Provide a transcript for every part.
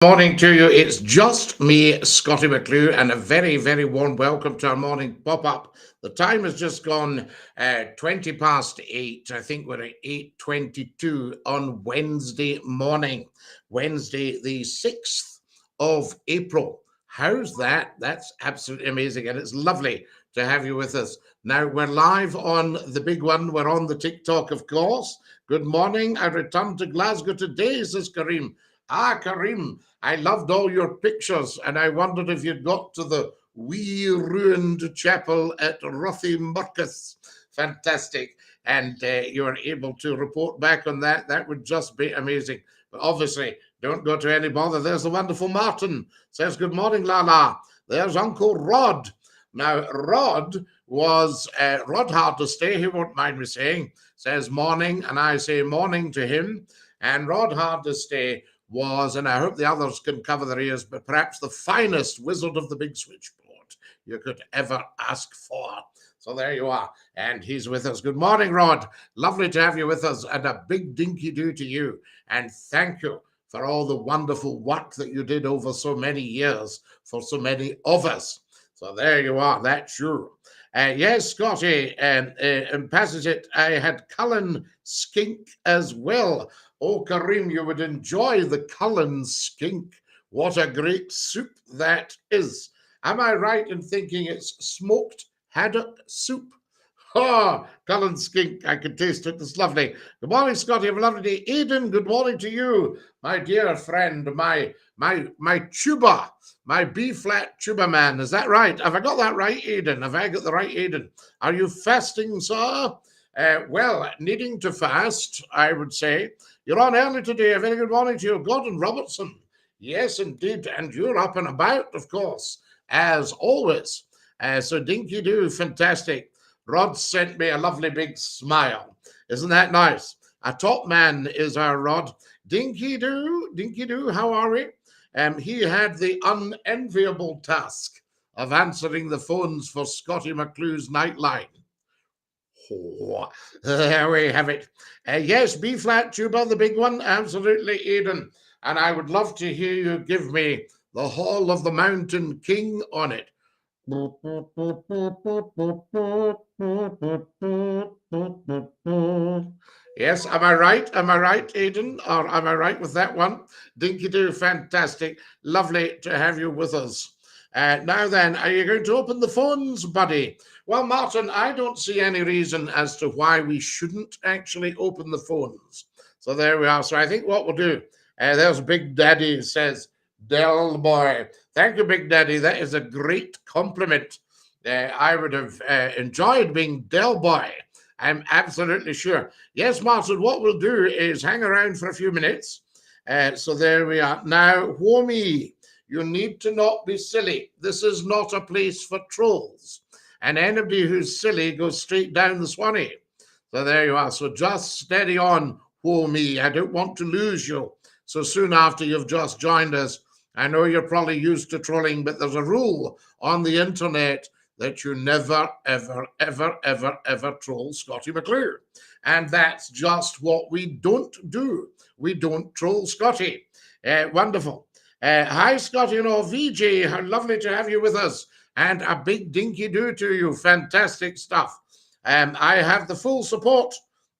Morning to you. It's just me, Scottie McCLUE, and a very, very warm welcome to our morning pop up. The time has just gone 20 past 8. I think we're at 8:22 on Wednesday morning, Wednesday, the 6th of April. How's that? That's absolutely amazing, and it's lovely to have you with us. Now, we're live on the big one. We're on the TikTok, of course. Good morning. I returned to Glasgow today, says Kareem. Kareem, I loved all your pictures, and I wondered if you'd got to the wee ruined chapel at Rothiemurchus. Fantastic. And you were able to report back on that. That would just be amazing. But obviously, don't go to any bother. There's the wonderful Martin. Says, good morning, Lala. There's Uncle Rod. Now, Rod was Rod hard to stay. He won't mind me saying. Says morning, and I say morning to him. And Rod hard to stay was, and I hope the others can cover their ears, but perhaps the finest wizard of the big switchboard you could ever ask for. So there you are. And he's with us. Good morning, Rod. Lovely to have you with us, and a big dinky-do to you. And thank you for all the wonderful work that you did over so many years for so many of us. So there you are. That's you. Yes, Scottie, and passes it. I had Cullen skink as well. Oh, Kareem, you would enjoy the Cullen skink. What a great soup that is. Am I right in thinking it's smoked haddock soup? Oh, Cullen skink, I can taste it. It's lovely. Good morning, Scottie. Have a lovely day. Aidan, good morning to you, my dear friend, my tuba, my B-flat tuba man. Is that right? Have I got that right, Aidan? Have I got the right Aidan? Are you fasting, sir? Well, needing to fast, I would say. You're on early today. A very good morning to you, Gordon Robertson. Yes, indeed. And you're up and about, of course, as always. So dinky-do, fantastic. Rod sent me a lovely big smile. Isn't that nice? A top man is our Rod. Dinky-do, how are we? He had the unenviable task of answering the phones for Scottie McClue's Nightline. Oh, there we have it. Yes, B-flat tuba, the big one. Absolutely, Aidan. And I would love to hear you give me the Hall of the Mountain King on it. Yes, am I right? Am I right, Aidan? Or am I right with that one? Dinky-do, fantastic. Lovely to have you with us. Now then, are you going to open the phones, buddy? Well, Martin, I don't see any reason as to why we shouldn't actually open the phones. So there we are. So I think what we'll do, there's Big Daddy says, Del boy. Thank you, Big Daddy. That is a great compliment. I would have enjoyed being Del boy. I'm absolutely sure. Yes, Martin, what we'll do is hang around for a few minutes. So there we are. Now, Whomi, you need to not be silly. This is not a place for trolls. And anybody who's silly goes straight down the Swanee. So there you are. So just steady on, Whomi. I don't want to lose you so soon after you've just joined us. I know you're probably used to trolling, but there's a rule on the internet that you never, ever, ever, ever, ever troll Scottie McClue. And that's just what we don't do. We don't troll Scottie. Wonderful. Hi, Scottie and all. VJ, how lovely to have you with us. And a big dinky-do to you. Fantastic stuff. I have the full support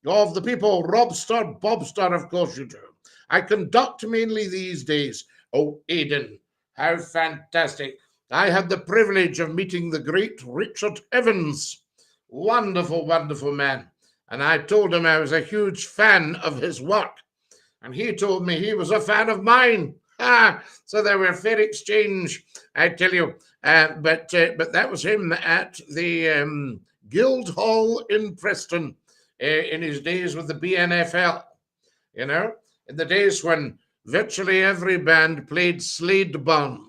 of the people. Robster, Bobster, of course you do. I conduct mainly these days. Oh, Aidan, how fantastic. I had the privilege of meeting the great Richard Evans. Wonderful, wonderful man. And I told him I was a huge fan of his work. And he told me he was a fan of mine. So there were a fair exchange, I tell you. But that was him at the Guildhall in Preston in his days with the BNFL. You know, in the days when virtually every band played Slade Bun.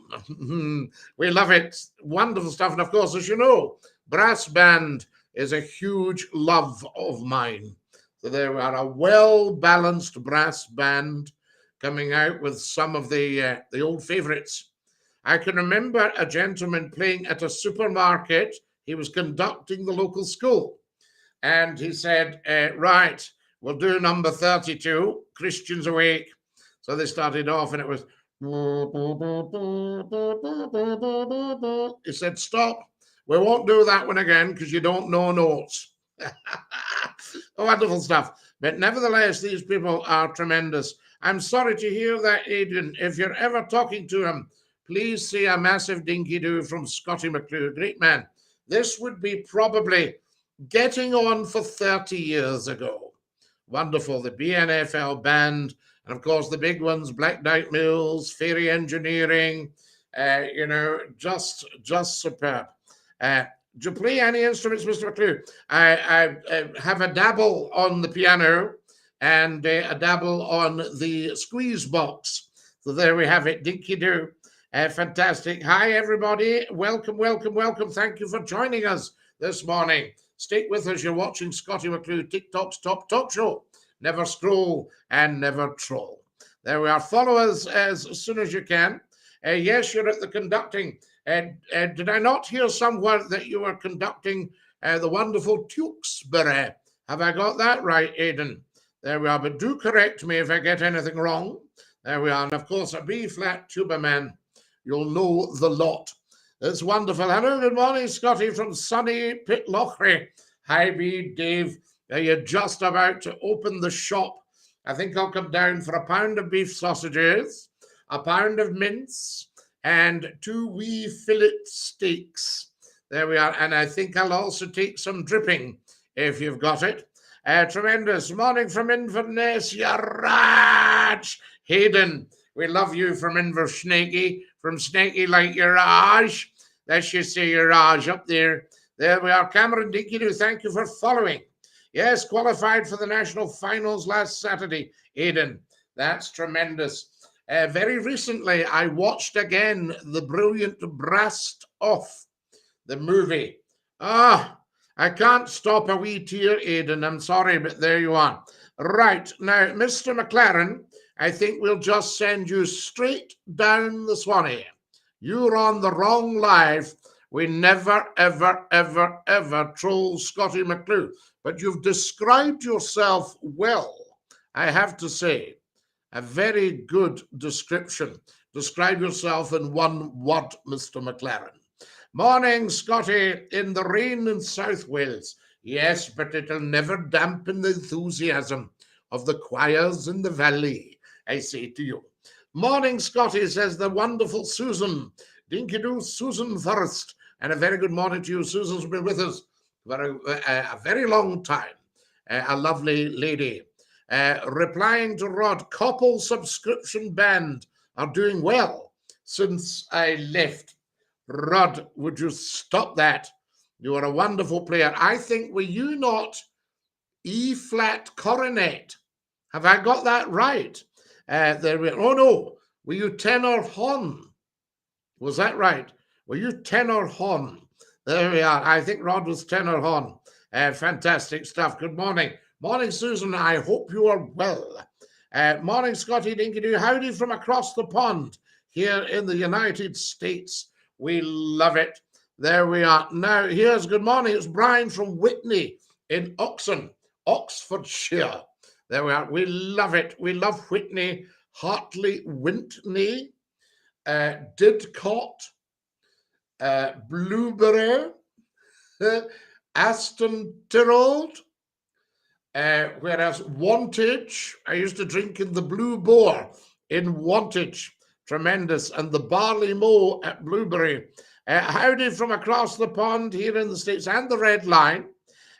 We love it. Wonderful stuff. And of course, as you know, brass band is a huge love of mine. So there we are, a well-balanced brass band coming out with some of the old favorites. I can remember a gentleman playing at a supermarket. He was conducting the local school. And he said, right, we'll do number 32, Christians Awake. So they started off, and it was He said, stop. We won't do that one again because you don't know notes. Wonderful stuff. But nevertheless, these people are tremendous. I'm sorry to hear that, Adrian. If you're ever talking to him, please say a massive dinky-doo from Scottie McCLUE. Great man. This would be probably getting on for 30 years ago. Wonderful. The BNFL band, and of course the big ones, Black Knight Mills, Fairy Engineering, just superb. Do you play any instruments, Mr. McClue? I have a dabble on the piano and a dabble on the squeeze box. So there we have it, dinky-doo. Fantastic. Hi, everybody. Welcome, welcome, welcome. Thank you for joining us this morning. Stick with us. You're watching Scottie McClue, TikTok's top talk show. Never scroll and never troll. There we are. Follow us as soon as you can. Yes, you're at the conducting. Did I not hear somewhere that you were conducting the wonderful Tewkesbury? Have I got that right, Aidan? There we are. But do correct me if I get anything wrong. There we are. And of course, a B-flat tuba man. You'll know the lot. It's wonderful. Hello, good morning, Scottie from sunny Pitlochry. Hi, B, Dave. You're just about to open the shop. I think I'll come down for a pound of beef sausages, a pound of mince, and 2 wee fillet steaks. There we are. And I think I'll also take some dripping, if you've got it. Tremendous. Morning from Inverness, Yaraj. Hayden, we love you from Inversnaky, from Snaky like Yaraj. Let's just say Yaraj up there. There we are. Cameron dinky-doo, thank you for following. Yes, qualified for the national finals last Saturday, Aidan. That's tremendous. Very recently, I watched again the brilliant Brast Off, the movie. I can't stop a wee tear, Aidan. I'm sorry, but there you are. Right, now, Mr. McLaren, I think we'll just send you straight down the Swanee. You're on the wrong live. We never, ever, ever, ever troll Scottie McClue. But you've described yourself well, I have to say. A very good description. Describe yourself in one word, Mr. McLaren. Morning, Scottie, in the rain in South Wales. Yes, but it'll never dampen the enthusiasm of the choirs in the valley, I say to you. Morning, Scottie, says the wonderful Susan. Dinky-doo, Susan first. And a very good morning to you. Susan's been with us for a very long time. A lovely lady. Replying to Rod, couple subscription band are doing well since I left. Rod, would you stop that? You are a wonderful player. I think, were you not E-flat coronet? Have I got that right? Oh no, were you tenor horn? Was that right? Were you tenor horn? There we are. I think Rod was tenor horn. Fantastic stuff. Good morning. Morning, Susan. I hope you are well. Morning, Scottie dinky-doo. Howdy from across the pond here in the United States. We love it. There we are. Now, here's good morning. It's Brian from Whitney in Oxon, Oxfordshire. There we are. We love it. We love Whitney, Hartley, Wintney, Didcot, Blueberry, Aston Tyrrell, whereas Wantage, I used to drink in the Blue Boar in Wantage, tremendous, and the Barley Mow at Blueberry. Howdy from across the pond here in the States and the Red Line.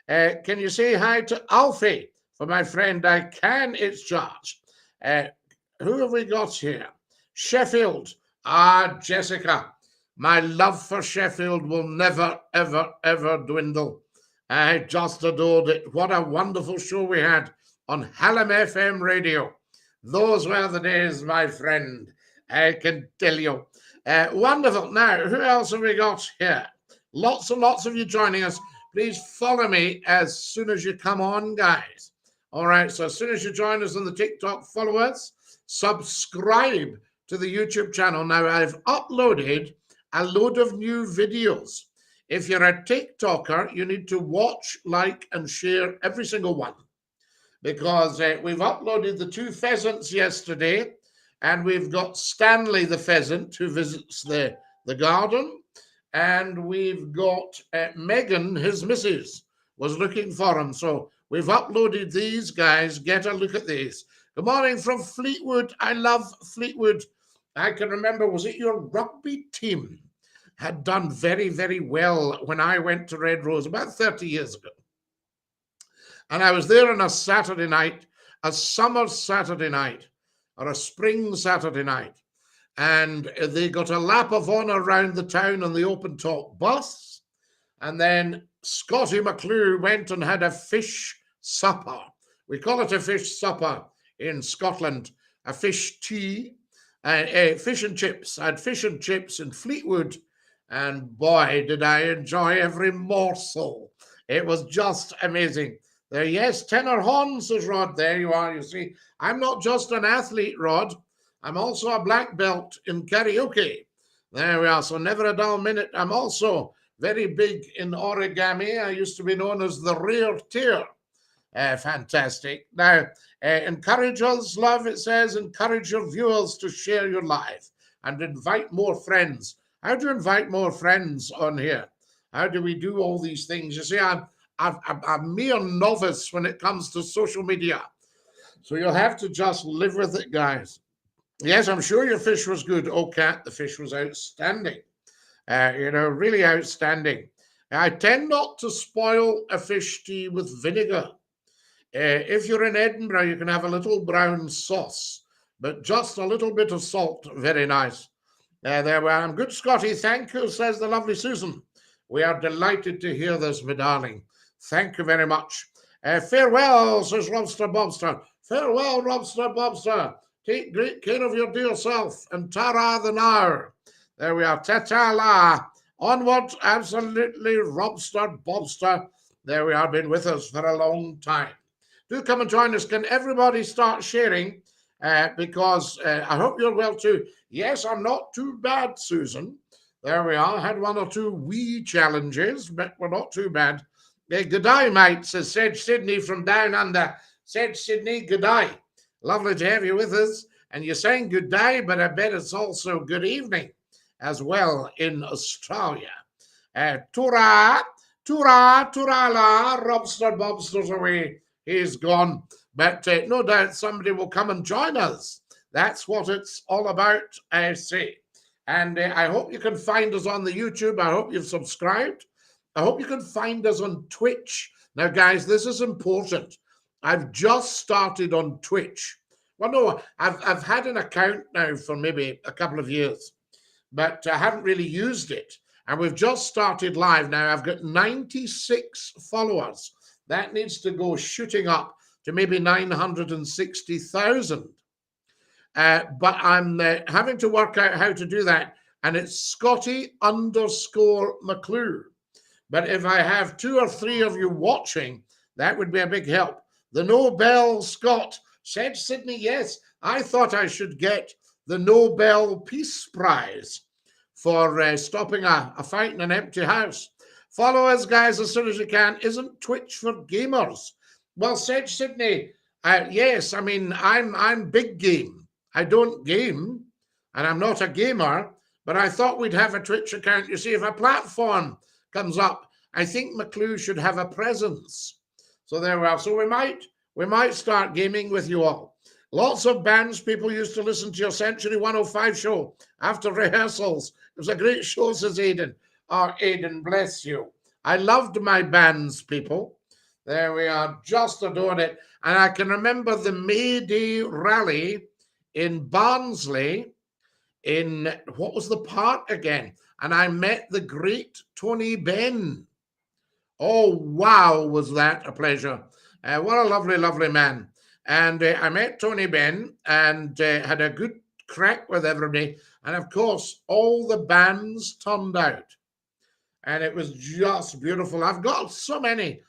Can you say hi to Alfie for my friend? I can, it's George. Who have we got here? Sheffield. Jessica. My love for Sheffield will never, ever, ever dwindle. I just adored it. What a wonderful show we had on Hallam FM radio. Those were the days, my friend. I can tell you. Wonderful. Now, who else have we got here? Lots and lots of you joining us. Please follow me as soon as you come on, guys. All right, so as soon as you join us on the TikTok, follow us. Subscribe to the YouTube channel. Now, I've uploaded a load of new videos. If you're a TikToker, you need to watch, like, and share every single one. Because we've uploaded the 2 pheasants yesterday. And we've got Stanley the pheasant who visits the garden. And we've got Megan, his missus, was looking for him. So we've uploaded these guys. Get a look at these. Good morning from Fleetwood. I love Fleetwood. I can remember, was it your rugby team had done very, very well when I went to Red Rose about 30 years ago. And I was there on a Saturday night, a summer Saturday night, or a spring Saturday night. And they got a lap of honour around the town on the open top bus. And then Scottie McCLUE went and had a fish supper. We call it a fish supper in Scotland, a fish tea, fish and chips. I had fish and chips in Fleetwood. And boy, did I enjoy every morsel. It was just amazing. There, yes, tenor horn, says Rod. There you are, you see. I'm not just an athlete, Rod. I'm also a black belt in karaoke. There we are, so never a dull minute. I'm also very big in origami. I used to be known as the rear tier. Fantastic. Now, encourage us, love, it says, encourage your viewers to share your live and invite more friends. How do you invite more friends on here? How do we do all these things? You see, I'm a mere novice when it comes to social media. So you'll have to just live with it, guys. Yes, I'm sure your fish was good. Oh, Cat, the fish was outstanding. Really outstanding. I tend not to spoil a fish tea with vinegar. If you're in Edinburgh, you can have a little brown sauce, but just a little bit of salt. Very nice. There we are. I'm good, Scottie. Thank you, says the lovely Susan. We are delighted to hear this, my darling. Thank you very much. Farewell, says Robster Bobster. Farewell, Robster Bobster. Take great care of your dear self. And Tara the Nar. There we are. Ta-ta-la. Onward, absolutely, Robster Bobster. There we are, been with us for a long time. Do come and join us. Can everybody start sharing? Because I hope you're well too. Yes, I'm not too bad, Susan. There we are. Had one or two wee challenges, but we're not too bad. Good day, mate, says Sedge Sydney from down under. Sedge Sydney, good day. Lovely to have you with us. And you're saying good day, but I bet it's also good evening as well in Australia. Tura, la, Robster Bobster's away. He's gone. But no doubt somebody will come and join us. That's what it's all about, I say. And I hope you can find us on the YouTube. I hope you've subscribed. I hope you can find us on Twitch. Now, guys, this is important. I've just started on Twitch. Well, no, I've had an account now for maybe a couple of years, but I haven't really used it. And we've just started live now. I've got 96 followers. That needs to go shooting up to maybe 960,000. But I'm having to work out how to do that. And it's Scottie_McClue. But if I have 2 or 3 of you watching, that would be a big help. The Nobel Scott said, Sydney, yes, I thought I should get the Nobel Peace Prize for stopping a fight in an empty house. Follow us, guys, as soon as you can. Isn't Twitch for gamers? Well, said Sydney, yes, I mean, I'm big game. I don't game, and I'm not a gamer, but I thought we'd have a Twitch account. You see, if a platform comes up, I think McClue should have a presence. So there we are. So we might start gaming with you all. Lots of bands, people used to listen to your Century 105 show after rehearsals. It was a great show, says Aidan. Oh, Aidan, bless you. I loved my bands, people. There we are, just adored it. And I can remember the May Day rally in Barnsley in, what was the park again? And I met the great Tony Benn. Oh, wow, was that a pleasure. What a lovely, lovely man. And I met Tony Benn and had a good crack with everybody. And of course, all the bands turned out. And it was just beautiful. I've got so many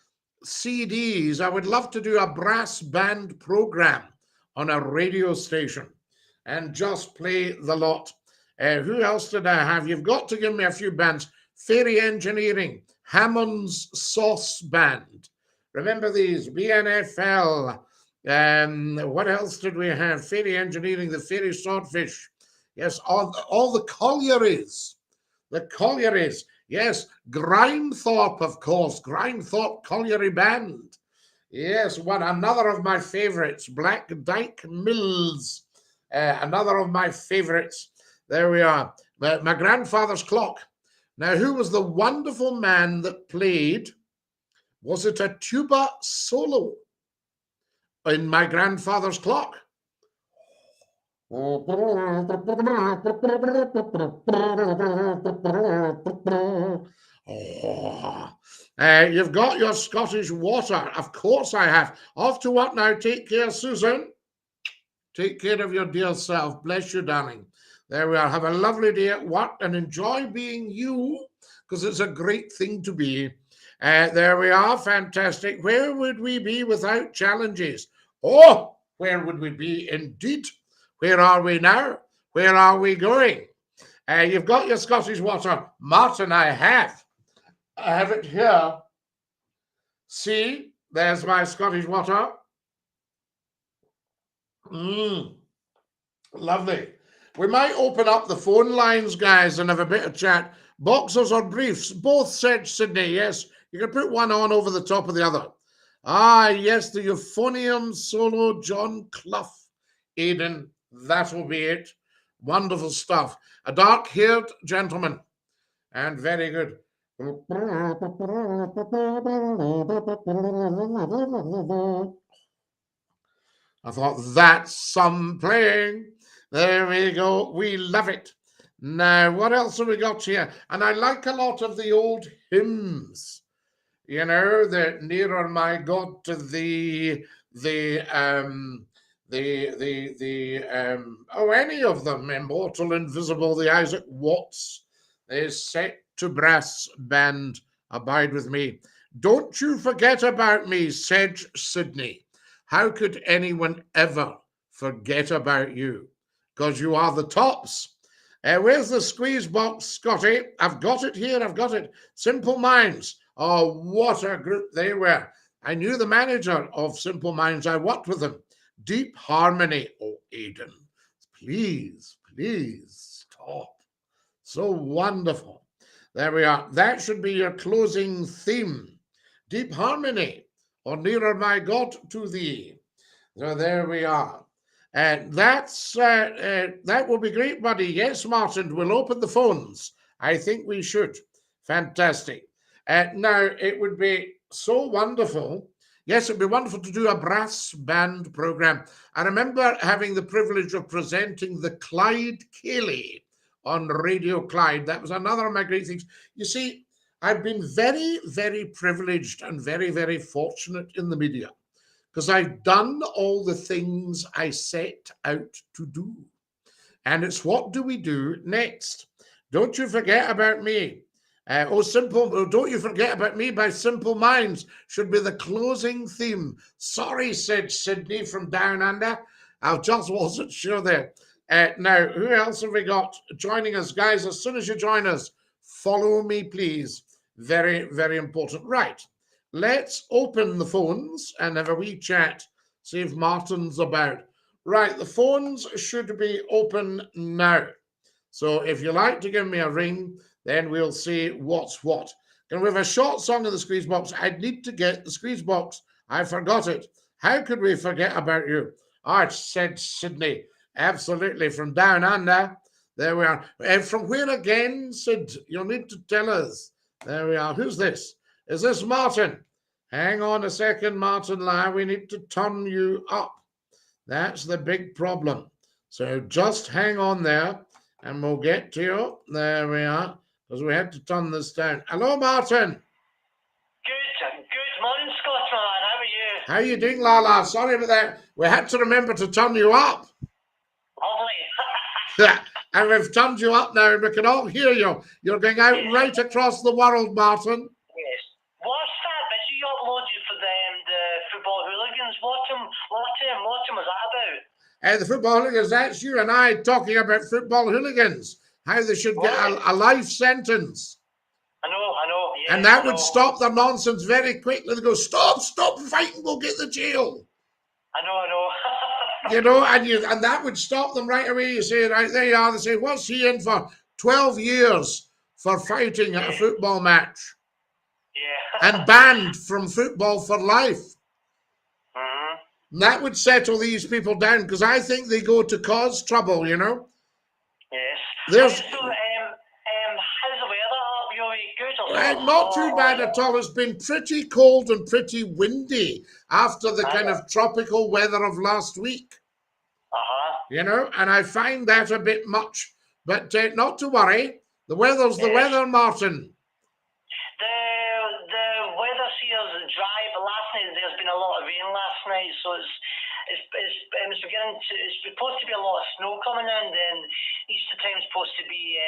CDs. I would love to do a brass band program on a radio station and just play the lot. Who else did I have? You've got to give me a few bands. Fairy Engineering, Hammond's Sauce Band. Remember these? BNFL, What else did we have? Fairy engineering, the fairy swordfish. Yes, all the collieries. The collieries. Yes, Grimethorpe, of course. Grimethorpe Colliery Band. Yes, another of my favorites. Black Dyke Mills. Another of my favorites. There we are. My grandfather's clock. Now, who was the wonderful man that played? Was it a tuba solo in my grandfather's clock? You've got your Scottish water. Of course I have. Off to what now? Take care, Susan. Take care of your dear self. Bless you, darling. There we are. Have a lovely day at work and enjoy being you, because it's a great thing to be. There we are. Fantastic. Where would we be without challenges? Oh, where would we be indeed? Where are we now? Where are we going? You've got your Scottish water. Martin, I have it here. See, there's my Scottish water. Lovely. We might open up the phone lines, guys, and have a bit of chat. Boxers or briefs? Both, said Sydney. Yes, you can put one on over the top of the other. Ah, yes, the euphonium solo, John Clough. Aidan, that'll be it. Wonderful stuff. A dark-haired gentleman. And very good. I thought, that's some playing. There we go. We love it. Now, what else have we got here? And I like a lot of the old hymns. You know, the nearer my God to thee, any of them, Immortal, Invisible, the Isaac Watts, is set to brass band, Abide with Me. Don't you forget about me, said Sydney. How could anyone ever forget about you? Because you are the tops. Where's the squeeze box, Scottie? I've got it here. I've got it. Simple Minds. Oh, what a group they were. I knew the manager of Simple Minds. I worked with them. Deep Harmony. Oh, Aidan, please stop. So wonderful. There we are. That should be your closing theme. Deep Harmony, or Nearer My God to Thee. So there we are. And that will be great, buddy. Yes, Martin, we'll open the phones. I think we should. Fantastic. Now, it would be so wonderful. Yes, it'd be wonderful to do a brass band program. I remember having the privilege of presenting the Clyde Cayley on Radio Clyde. That was another of my great things. You see, I've been very, very privileged and very, very fortunate in the media, because I've done all the things I set out to do. And it's what do we do next? Don't you forget about me. Don't you forget about me by Simple Minds should be the closing theme. Sorry, said Sydney from Down Under. I just wasn't sure there. Now, who else have we got joining us? Guys, as soon as you join us, follow me, please. Very, very important. Right. Let's open the phones and have a wee chat, see if Martin's about. Right, the phones should be open now. So if you like to give me a ring, then we'll see what's what. Can we have a short song of the squeeze box? I'd need to get the squeeze box. I forgot it. How could we forget about you? Oh, said Sydney. Absolutely, from Down Under. There we are. And from where again, Sid? You'll need to tell us. There we are. Who's this? Is this Martin? Hang on a second, Martin Lai. We need to turn you up. That's the big problem. So just hang on there and we'll get to you. There we are. Because we had to turn this down. Hello, Martin. Good morning, Scotland. How are you? How are you doing, Lala? Sorry about that. We had to remember to turn you up. Lovely. And we've turned you up now and we can all hear you. You're going out right across the world, Martin. Yes. What's that video you uploaded for the football hooligans? What was that about? The football hooligans, that's you and I talking about football hooligans. How they should get a life sentence. I know. Yes, and that would stop their nonsense very quickly. They go, stop fighting, we'll get the jail. I know. You know, and that would stop them right away. You say, right, there you are. They say, what's he in for? 12 years for fighting at a football match. Yeah. And banned from football for life. Mm-hmm. And that would settle these people down, because I think they go to cause trouble, you know. Yes. There's So, how's the weather up your way? Good or right, not too bad at all. It's been pretty cold and pretty windy after the kind of tropical weather of last week. You know, and I find that a bit much. But not to worry. The weather's the weather, Martin. The weather here is dry, but last night there's been a lot of rain last night, so it's beginning to. It's supposed to be a lot of snow coming in. Then Easter time's supposed to be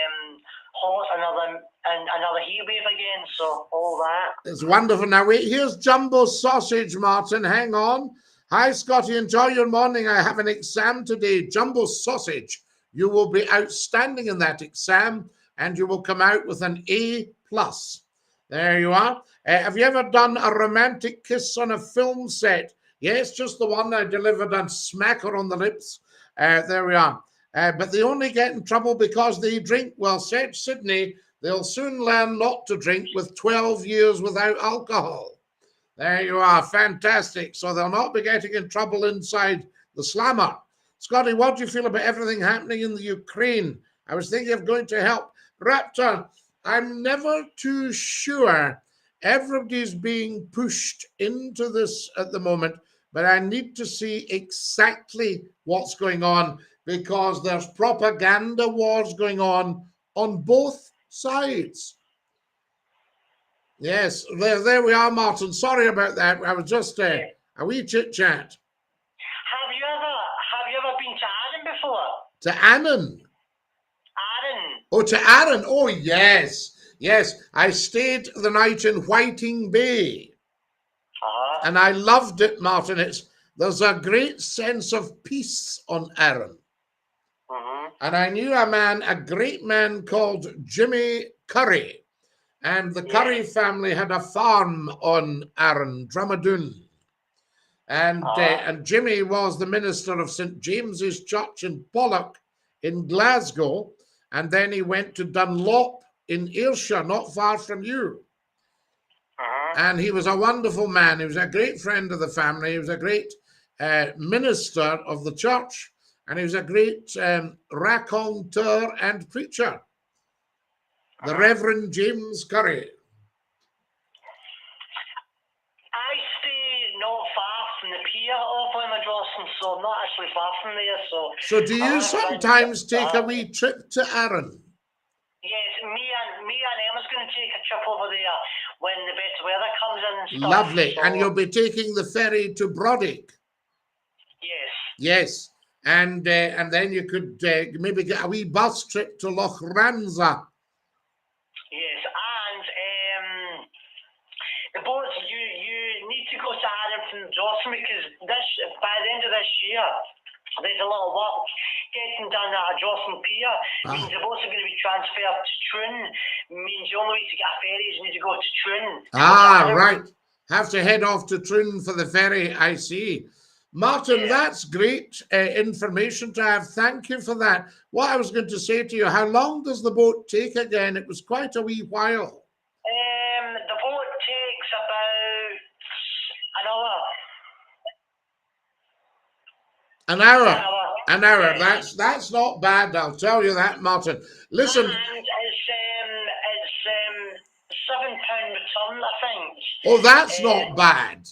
hot, another heat wave again. So all that. It's wonderful. Now wait, here's Jumbo Sausage, Martin. Hang on. Hi, Scottie. Enjoy your morning. I have an exam today. Jumbo Sausage. You will be outstanding in that exam, and you will come out with an A+. There you are. Have you ever done a romantic kiss on a film set? Yes, just the one I delivered and smack her on the lips. There we are. But they only get in trouble because they drink. Well, said Sydney, they'll soon learn not to drink with 12 years without alcohol. There you are. Fantastic. So they'll not be getting in trouble inside the slammer. Scottie, what do you feel about everything happening in the Ukraine? I was thinking of going to help. Raptor, I'm never too sure. Everybody's being pushed into this at the moment, but I need to see exactly what's going on, because there's propaganda wars going on both sides. Yes, there we are, Martin. Sorry about that. I was just a wee chit-chat. Have you ever been to Arran before? To Annan? Arran. Oh, to Arran. Oh, yes. Yes, I stayed the night in Whiting Bay. And I loved it, Martin. There's a great sense of peace on Arran. And I knew a great man called Jimmy Curry. And the Curry family had a farm on Arran, Drumadoon. And Jimmy was the minister of St. James's Church in Pollock in Glasgow. And then he went to Dunlop in Ayrshire, not far from you. And he was a wonderful man. He was a great friend of the family. He was a great minister of the church. And he was a great raconteur and preacher. The Reverend James Curry. I stay not far from the pier of Glenmadrossen, so I'm not actually far from there. So do you sometimes take a wee trip to Arran? Yes, me and Emma's going to take a trip over there when the better weather comes in and stuff. Lovely. So, and you'll be taking the ferry to Brodick? Yes. Yes. And then you could maybe get a wee bus trip to Loch Ranza. Yes, and the boats, you need to go to Arran from Dawson, because by the end of this year, there's a lot of work getting done at a Dawson pier. Means the boats are going to be transferred to Troon. Means the only way to get a ferry is you need to go to Troon. Right. Have to head off to Troon for the ferry, I see. Martin, that's great information to have. Thank you for that. What I was going to say to you, how long does the boat take again? It was quite a wee while. The boat takes about an hour. An hour. That's not bad. I'll tell you that, Martin. Listen. And it's £7 return, I think. Oh, that's not bad.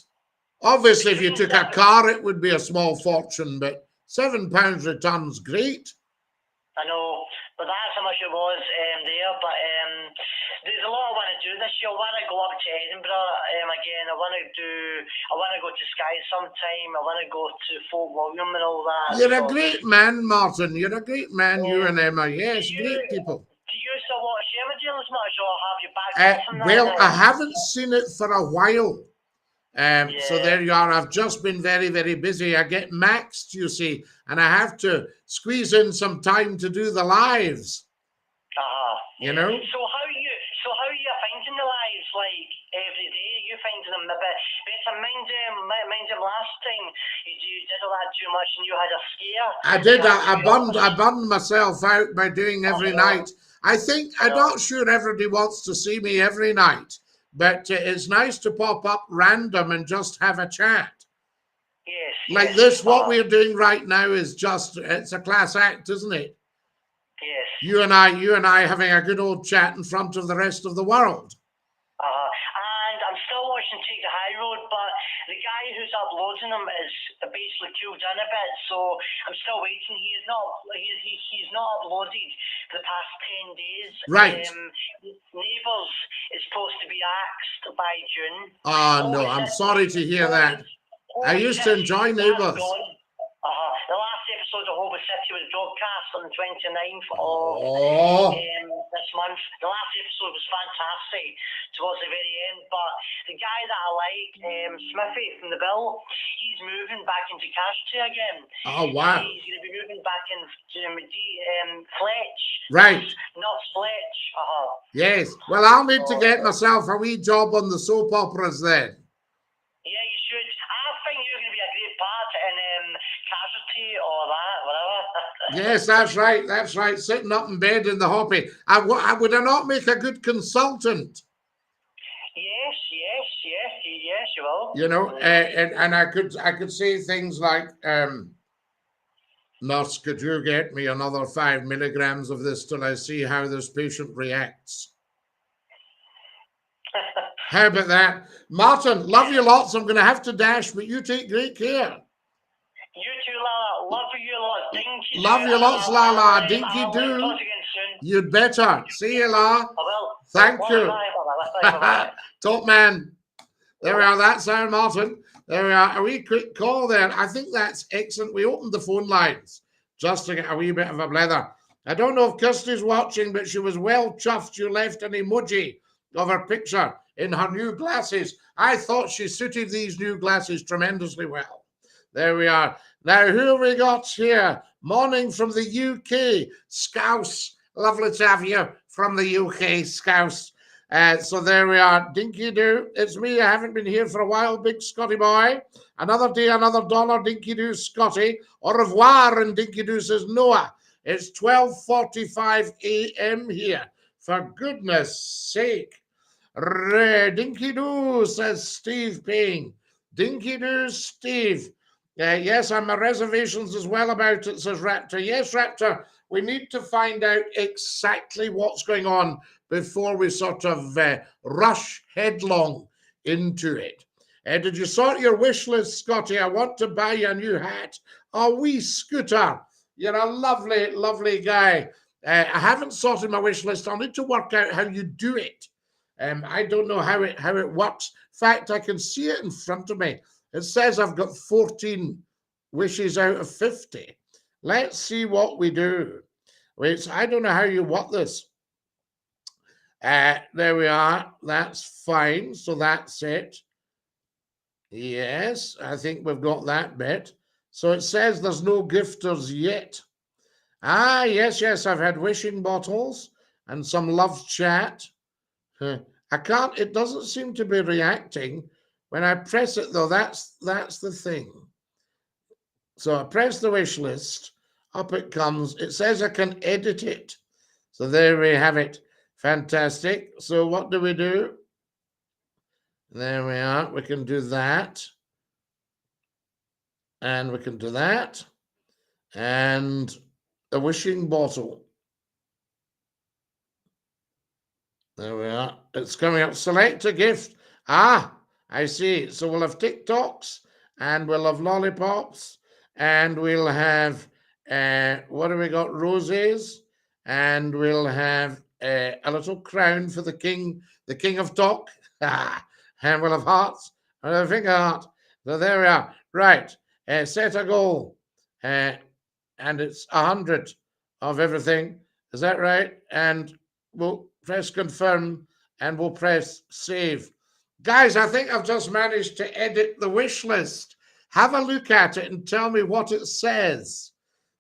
Obviously, if you took a car, it would be a small fortune, but £7 return's great. I know, but that's how much it was there. But there's a lot I want to do this year. I want to go up to Edinburgh again. I want to go to Skye sometime. I want to go to Fort William and all that. You're a great man, Martin. You're a great man, you and Emma. Yes, great people. Do you still watch Emmerdale as much, or have you back from that? Well, I haven't seen it for a while. So there you are. I've just been very, very busy. I get maxed, you see, and I have to squeeze in some time to do the lives. You know. So how are you finding the lives? like every day. You find them a bit better. Mind him last time you did all that too much and you had a scare. I did. I bummed myself out by doing every night. I think I'm not sure everybody wants to see me every night, but it's nice to pop up random and just have a chat. Yes. Like this, what we're doing right now is it's a class act, isn't it? Yes. You and I having a good old chat in front of the rest of the world. And I'm still watching Take the High Road, but the guy who's uploading them is basically cooled down a bit, so I'm still waiting. He's not uploaded for the past 10 days. Right. Neighbours is supposed to be axed by June. Oh no, I'm sorry to hear that. I used to enjoy Neighbours. The last episode of Hobo City was broadcast on the 29th of this month. The last episode was fantastic towards the very end, but the guy that I like, Smithy from the Bill, he's moving back into Cashtree again. Oh wow! He's going to be moving back into Fletch. Right. Not Fletch. Yes. Well, I'll need to get myself a wee job on the soap operas then. Yeah, you should. I think you're going to be a great part in Casualty or that, whatever. Yes, that's right. That's right. Sitting up in bed in the hoppy. Would I not make a good consultant? Yes, you will. You know, and I could say things like, nurse, could you get me another 5 milligrams of this till I see how this patient reacts? How about that? Martin, love you lots. I'm going to have to dash, but you take great care. You too, Lala. Love you lots. Dinky. Love you lots, Lala. Dinky-Doo. You'd better. See you, La. I will. Thank you. Bye. Top man. There we are. That's our Martin. There we are. A wee quick call there. I think that's excellent. We opened the phone lines just to get a wee bit of a blether. I don't know if Kirsty's watching, but she was well chuffed. You left an emoji of her picture in her new glasses. I thought she suited these new glasses tremendously well. There we are. Now, who have we got here? Morning from the UK. Scouse. Lovely to have you from the UK, Scouse. So there we are. Dinky-Doo. It's me. I haven't been here for a while. Big Scottie boy. Another day, another dollar. Dinky-Doo, Scottie. Au revoir. And Dinky-Doo says, Noah, it's 12:45 a.m. here. For goodness sake. Dinky-Doo, says Steve Payne. Dinky-Doo, Steve. Yes, I'm a reservations as well about it, says Raptor. Yes, Raptor, we need to find out exactly what's going on before we sort of rush headlong into it. Did you sort your wish list, Scottie? I want to buy you a new hat. A wee scooter. You're a lovely, lovely guy. I haven't sorted my wish list. I'll need to work out how you do it. I don't know how it works. In fact, I can see it in front of me. It says I've got 14 wishes out of 50. Let's see what we do. Wait, I don't know how you work this. There we are. That's fine. So that's it. Yes, I think we've got that bit. So it says there's no gifters yet. Ah, yes, I've had wishing bottles and some love chat. I can't, it doesn't seem to be reacting. When I press it though, that's the thing. So I press the wish list, up it comes. It says I can edit it. So there we have it. Fantastic. So what do we do? There we are. We can do that. And we can do that. And a wishing bottle. There we are. It's coming up. Select a gift. Ah, I see. So we'll have TikToks and we'll have lollipops and we'll have, what have we got? Roses. And we'll have a little crown for the king of talk. And we'll have hearts and a finger heart. So there we are. Right. Set a goal. And it's 100 of everything. Is that right? And we'll press confirm and we'll press save. Guys, I think I've just managed to edit the wish list. Have a look at it and tell me what it says.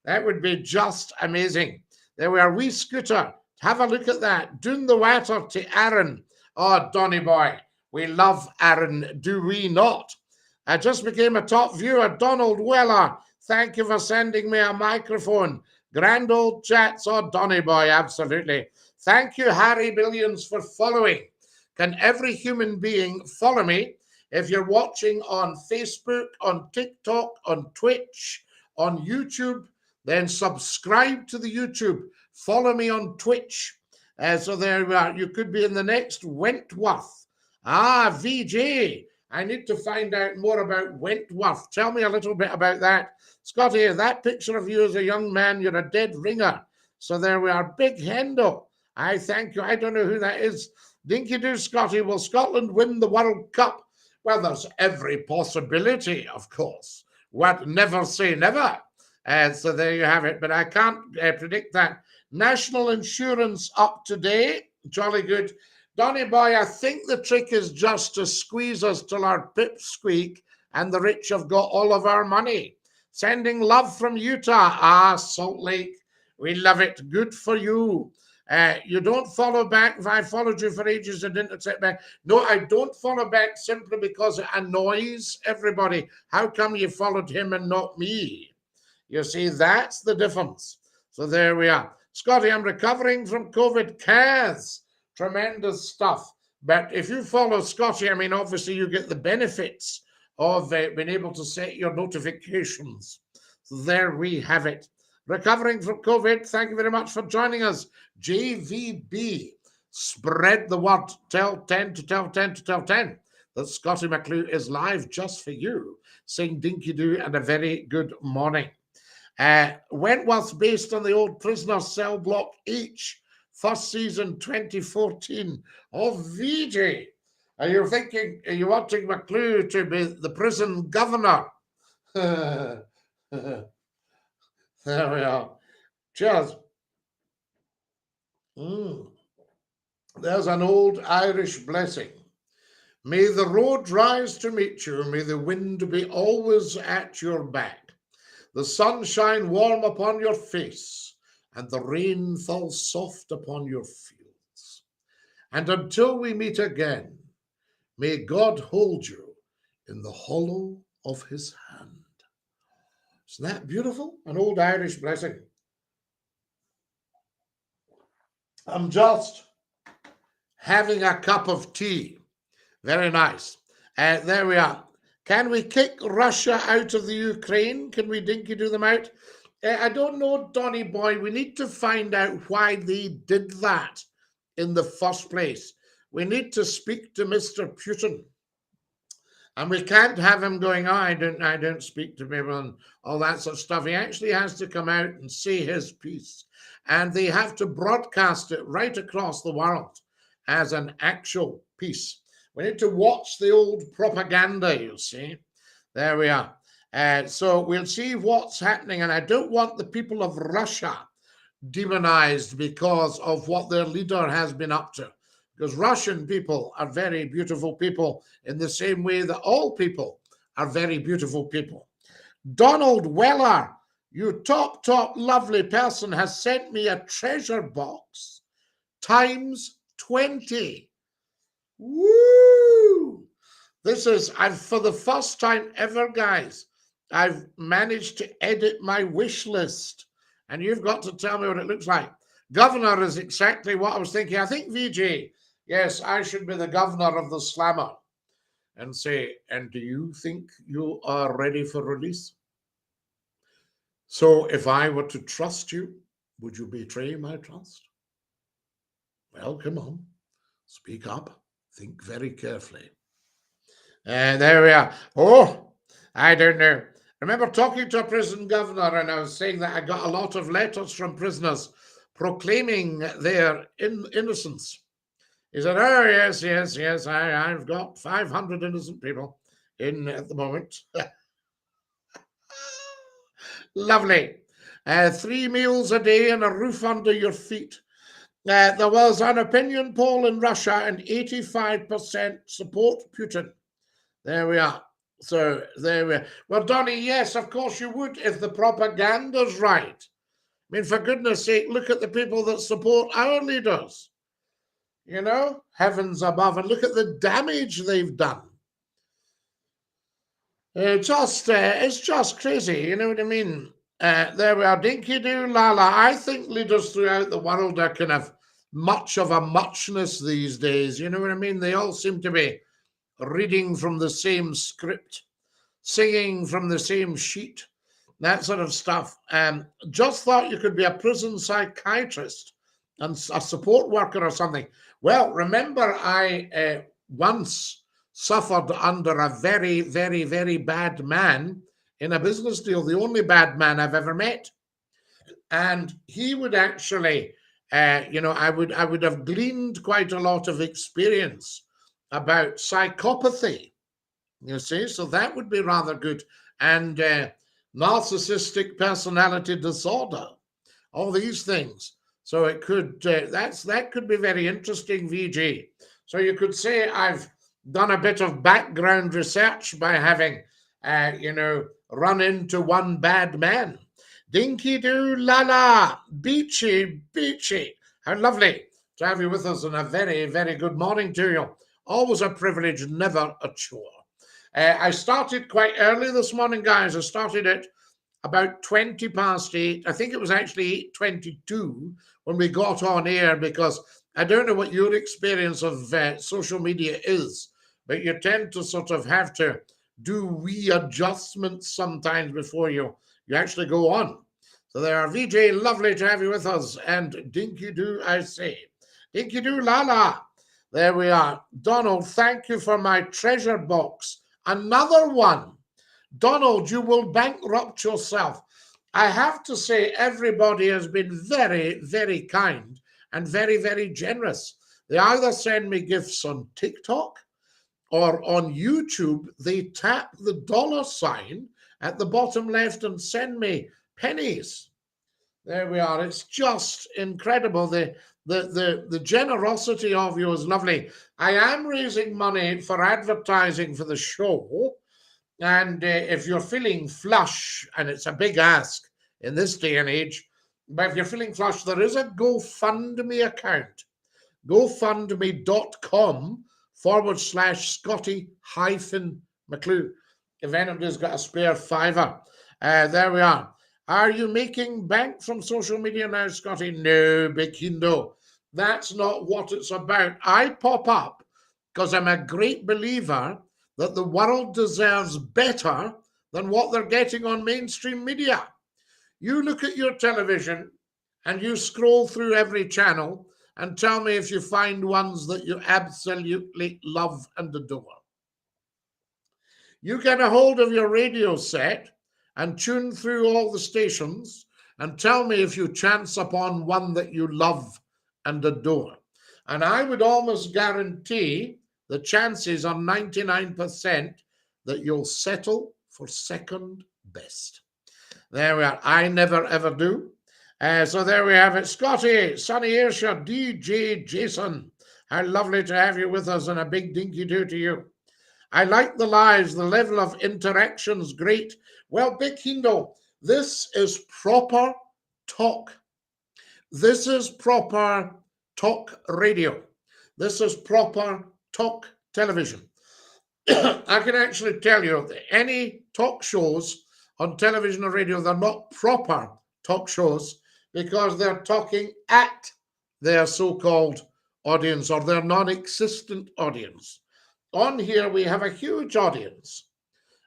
That would be just amazing. There we are, wee scooter. Have a look at that. Doon the water to Aaron. Oh, Donny boy, we love Aaron, do we not? I just became a top viewer. Donald Weller, thank you for sending me a microphone. Grand old chats. Oh, Donny boy, absolutely. Thank you, Harry Billions, for following. Can every human being follow me? If you're watching on Facebook, on TikTok, on Twitch, on YouTube, then subscribe to the YouTube. Follow me on Twitch. So there we are. You could be in the next Wentworth. Ah, VJ. I need to find out more about Wentworth. Tell me a little bit about that. Scottie, that picture of you as a young man, you're a dead ringer. So there we are. Big Hendo. I thank you. I don't know who that is. DINKY-DOO, Scottie. Will Scotland win the World Cup? Well, there's every possibility, of course. What? Never say never. So there you have it. But I can't predict that. National insurance up today. Jolly good. Donny boy, I think the trick is just to squeeze us till our pips squeak and the rich have got all of our money. Sending love from Utah. Ah, Salt Lake. We love it. Good for you. You don't follow back. If I followed you for ages and didn't accept back. No, I don't follow back simply because it annoys everybody. How come you followed him and not me? You see, that's the difference. So there we are. Scottie, I'm recovering from COVID. Kaz, tremendous stuff. But if you follow Scottie, I mean, obviously you get the benefits of being able to set your notifications. So there we have it. Recovering from COVID. Thank you very much for joining us. JVB, spread the word. Tell 10 to tell 10 to tell 10 that Scottie McClue is live just for you. Saying DINKY-DOO and a very good morning. Wentworth based on the old prisoner cell block H, first season 2014 of VJ. Are you wanting McClue to be the prison governor? There we are. Cheers. There's an old Irish blessing. May the road rise to meet you. May the wind be always at your back. The sun shine warm upon your face, and the rain falls soft upon your fields. And until we meet again, may God hold you in the hollow of his hand. Isn't that beautiful? An old Irish blessing. I'm just having a cup of tea. Very nice. There we are. Can we kick Russia out of the Ukraine? Can we DINKY-DOO them out? I don't know, Donny boy. We need to find out why they did that in the first place. We need to speak to Mr. Putin. And we can't have him going, oh, I don't speak to people and all that sort of stuff. He actually has to come out and say his piece. And they have to broadcast it right across the world as an actual piece. We need to watch the old propaganda, you see. There we are. So we'll see what's happening. And I don't want the people of Russia demonized because of what their leader has been up to. Because Russian people are very beautiful people in the same way that all people are very beautiful people. Donald Weller, you top lovely person, has sent me a treasure box times 20. Woo! This is, for the first time ever, guys, I've managed to edit my wish list. And you've got to tell me what it looks like. Governor is exactly what I was thinking. I think VJ, yes, I should be the governor of the slammer. And say, and do you think you are ready for release? So if I were to trust you, would you betray my trust? Well, come on, speak up. Think very carefully. And there we are. Oh, I don't know. I remember talking to a prison governor and I was saying that I got a lot of letters from prisoners proclaiming their innocence. He said, oh, yes, I've got 500 innocent people in at the moment. Lovely. 3 meals a day and a roof under your feet. There was an opinion poll in Russia and 85% support Putin. There we are. So there we are. Well, Donny, yes, of course you would if the propaganda's right. I mean, for goodness sake, look at the people that support our leaders. You know, heavens above, and look at the damage they've done. It's just crazy, you know what I mean? There we are, Dinky-Doo, Lala. I think leaders throughout the world are kind of much of a muchness these days, you know what I mean? They all seem to be reading from the same script, singing from the same sheet, that sort of stuff. Just thought you could be a prison psychiatrist and a support worker or something. Well, remember, I once suffered under a very, very, very bad man in a business deal, the only bad man I've ever met. And he would actually, I would have gleaned quite a lot of experience about psychopathy, you see, so that would be rather good. And narcissistic personality disorder, all these things. So it could, that could be very interesting, VG. So you could say I've done a bit of background research by having, run into one bad man. Dinky-Doo, Lala, Beachy, Beachy. How lovely to have you with us, and a very, very good morning to you. Always a privilege, never a chore. I started quite early this morning, guys. I started at about 20 past 8. I think it was actually 8:22 when we got on air, because I don't know what your experience of social media is, but you tend to sort of have to do wee adjustments sometimes before you actually go on. So there are, VJ, lovely to have you with us, and Dinky-Doo, I say. Dinky-Doo, Lala. There we are. Donald, thank you for my treasure box. Another one. Donald, you will bankrupt yourself. I have to say, everybody has been very, very kind and very, very generous. They either send me gifts on TikTok or on YouTube. They tap the dollar sign at the bottom left and send me pennies. There we are. It's just incredible. The generosity of you is lovely. I am raising money for advertising for the show. And if you're feeling flush, and it's a big ask in this day and age, but if you're feeling flush, there is a GoFundMe account, gofundme.com/Scottie-McCLUE. If anybody's got a spare fiver, there we are. Are you making bank from social media now, Scottie? No, Big Hindo. That's not what it's about. I pop up because I'm a great believer that the world deserves better than what they're getting on mainstream media. You look at your television and you scroll through every channel and tell me if you find ones that you absolutely love and adore. You get a hold of your radio set and tune through all the stations and tell me if you chance upon one that you love and adore. And I would almost guarantee the chances are 99% that you'll settle for second best. There we are. I never, ever do. So there we have it. Scottie, Sunny Ayrshire, DJ Jason. How lovely to have you with us, and a big Dinky-Doo to you. I like the lives. The level of interaction's great. Well, Big Hindo, this is proper talk. This is proper talk radio. This is proper talk television. I can actually tell you that any talk shows on television or radio, they're not proper talk shows because they're talking at their so-called audience or their non-existent audience. On here, we have a huge audience,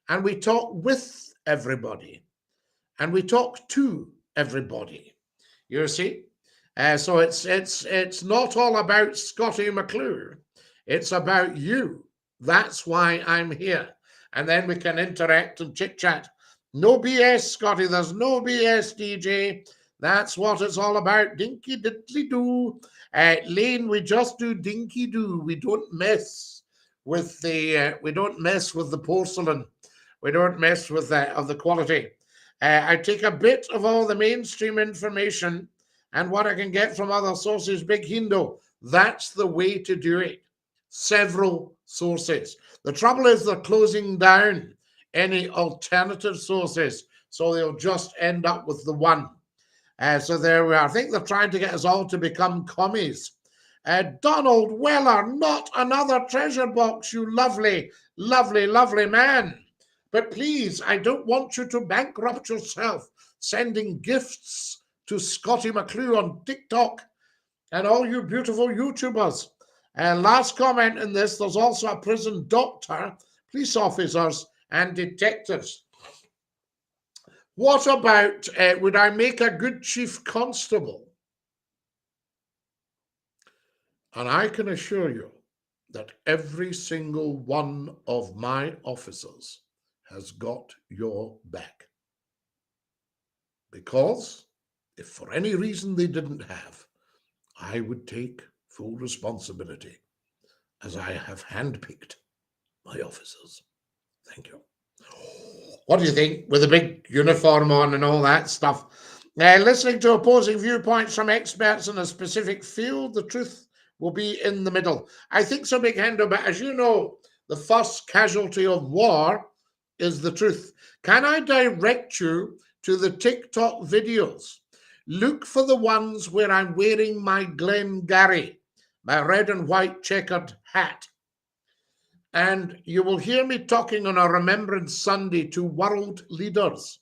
and we talk with everybody, and we talk to everybody. You see? So it's not all about Scottie McCLUE. It's about you. That's why I'm here. And then we can interact and chit-chat. No BS, Scottie. There's no BS, DJ. That's what it's all about. Dinky-Diddly-Doo. Lane, we just do Dinky-Doo. We don't mess with the porcelain. We don't mess with the quality. I take a bit of all the mainstream information and what I can get from other sources. Big Hindo. That's the way to do it. Several sources. The trouble is they're closing down any alternative sources, so they'll just end up with the one. So there we are. I think they're trying to get us all to become commies. Donald Weller, not another treasure box, you lovely, lovely, lovely man. But please, I don't want you to bankrupt yourself sending gifts to Scottie McCLUE on TikTok and all you beautiful YouTubers. And last comment in this, there's also a prison doctor, police officers, and detectives. What about, would I make a good chief constable? And I can assure you that every single one of my officers has got your back. Because if for any reason they didn't have, I would take full responsibility, as I have handpicked my officers. Thank you. What do you think with the big uniform on and all that stuff? Listening to opposing viewpoints from experts in a specific field, the truth will be in the middle. I think so, Big Hendo, but as you know, the first casualty of war is the truth. Can I direct you to the TikTok videos? Look for the ones where I'm wearing my Glengarry, my red and white checkered hat. And you will hear me talking on a Remembrance Sunday to world leaders.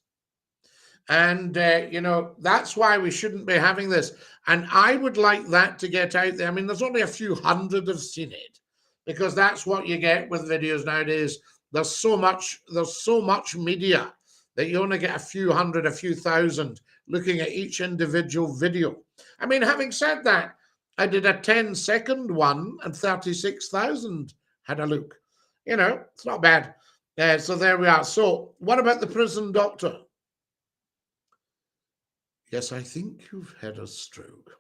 And, you know, that's why we shouldn't be having this. And I would like that to get out there. I mean, there's only a few hundred have seen it, because that's what you get with videos nowadays. There's so much media that you only get a few hundred, a few thousand looking at each individual video. I mean, having said that, I did a 10-second one and 36,000 had a look. You know, it's not bad. So there we are. So what about the prison doctor? Yes, I think you've had a stroke.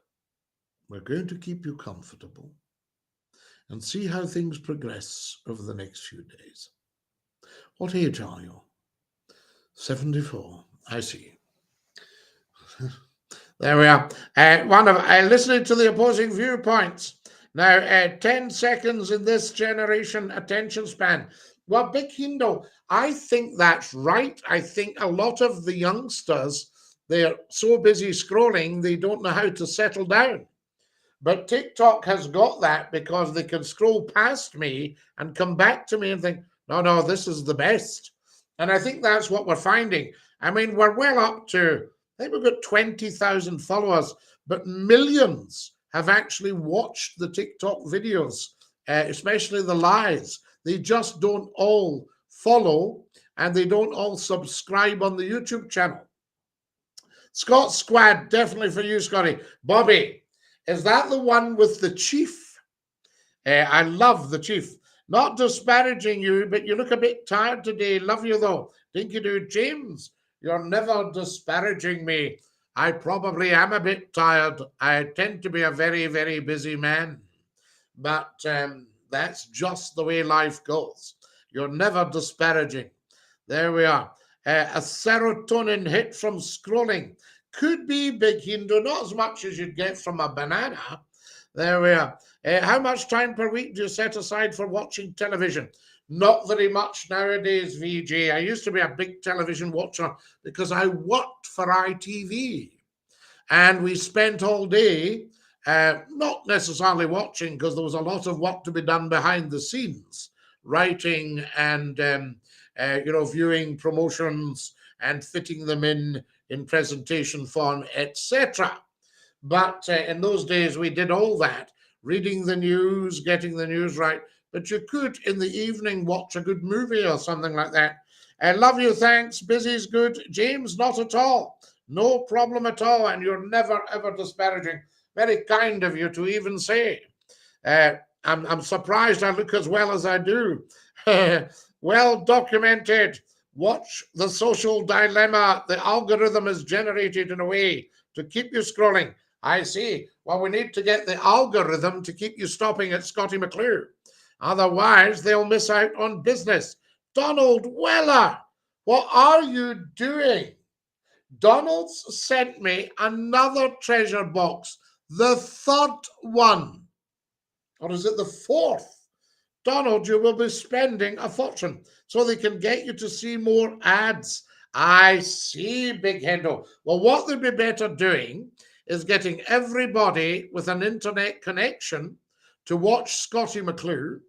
We're going to keep you comfortable and see how things progress over the next few days. What age are you? 74. I see. There we are. Listening to the opposing viewpoints. Now, 10 seconds in this generation attention span. Well, Big Hindo, I think that's right. I think a lot of the youngsters, they're so busy scrolling, they don't know how to settle down. But TikTok has got that, because they can scroll past me and come back to me and think, no, this is the best. And I think that's what we're finding. I mean, we're well up to, I think we've got 20,000 followers, but millions have actually watched the TikTok videos, especially the lies. They just don't all follow, and they don't all subscribe on the YouTube channel. Scott Squad, definitely for you, Scottie. Bobby, is that the one with the chief? I love the chief. Not disparaging you, but you look a bit tired today. Love you, though. DINKY-DOO. James, you're never disparaging me. I probably am a bit tired. I tend to be a very, very busy man. But that's just the way life goes. You're never disparaging. There we are. A serotonin hit from scrolling. Could be, Big Hindo, not as much as you'd get from a banana. There we are. How much time per week do you set aside for watching television? Not very much nowadays, VJ. I used to be a big television watcher because I worked for ITV. And we spent all day, not necessarily watching, because there was a lot of work to be done behind the scenes, writing and, viewing promotions and fitting them in presentation form, etc. But in those days, we did all that, reading the news, getting the news right. But you could, in the evening, watch a good movie or something like that. I love you, thanks. Busy's good. James, not at all. No problem at all. And you're never, ever disparaging. Very kind of you to even say. I'm surprised I look as well as I do. Well documented. Watch The Social Dilemma. The algorithm is generated in a way to keep you scrolling. I see. Well, we need to get the algorithm to keep you stopping at Scottie McCLUE. Otherwise, they'll miss out on business. Donald Weller, what are you doing? Donald's sent me another treasure box, the third one. Or is it the fourth? Donald, you will be spending a fortune so they can get you to see more ads. I see, Big Hendo. Well, what they'd be better doing is getting everybody with an internet connection to watch Scottie McCLUE